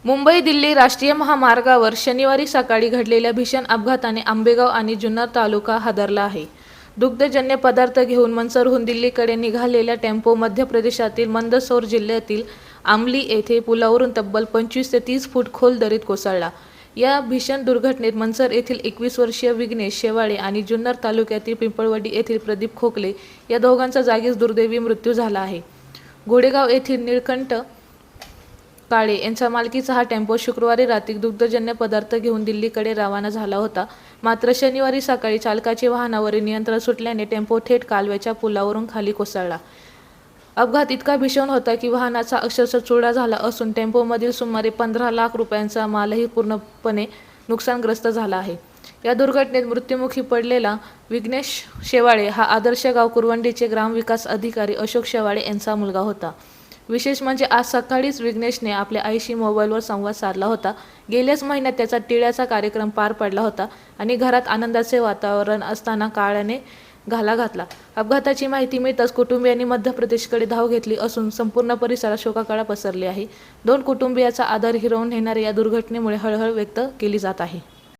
मुंबई दिल्ली राष्ट्रीय महामार्गावर शनिवारी सकाळी घडलेल्या भीषण अपघाताने आंबेगाव आणि जुन्नर तालुका हादरला आहे. दुग्धजन्य पदार्थ घेऊन मनसरहून दिल्लीकडे निघालेला टेम्पो मध्य प्रदेशातील मंदसौर जिल्ह्यातील आमली येथे पुलावरून तब्बल 25 ते 30 फूट खोल दरीत कोसळला. या भीषण दुर्घटनेत मनसर येथील 21 वर्षीय विघ्नेश शेवाळे आणि जुन्नर तालुक्यातील पिंपळवाडी येथील प्रदीप खोकले या दोघांचा जागीच दुर्दैवी मृत्यू झाला आहे. घोडेगाव येथील निळकंठ काळे यांच्या मालकीचा हा टेम्पो शुक्रवारी रात्री दुग्धजन्य पदार्थ घेऊन दिल्लीकडे रवाना झाला होता. मात्र शनिवारी सकाळी चालकाचे वाहनावरील नियंत्रण सुटल्याने टेम्पो थेट कालव्याच्या पुलावरून खाली कोसळला. अपघात इतका भीषण होता की वाहनाचा अक्षरशः चुरडा झाला असून टेम्पोमधील सुमारे 15 लाख रुपयांचा मालही पूर्णपणे नुकसानग्रस्त झाला आहे. या दुर्घटनेत मृत्युमुखी पडलेला विघ्नेश शेवाळे हा आदर्श गाव कुरवंडीचे ग्रामविकास अधिकारी अशोक शेवाळे यांचा मुलगा होता. विशेष म्हणजे आज सकाळीच विघ्नेशने आपल्या आईशी मोबाईलवर संवाद साधला होता. गेल्याच महिन्यात त्याचा टिळ्याचा कार्यक्रम पार पडला होता आणि घरात आनंदाचे वातावरण असताना काळाने घाला घातला. अपघाताची माहिती मिळताच कुटुंबियांनी मध्य प्रदेशकडे धाव घेतली असून संपूर्ण परिसरात शोककळा पसरली आहे. दोन कुटुंबियाचा आधार हिरावून नेणाऱ्या या दुर्घटनेमुळे हळहळ व्यक्त केली जात आहे.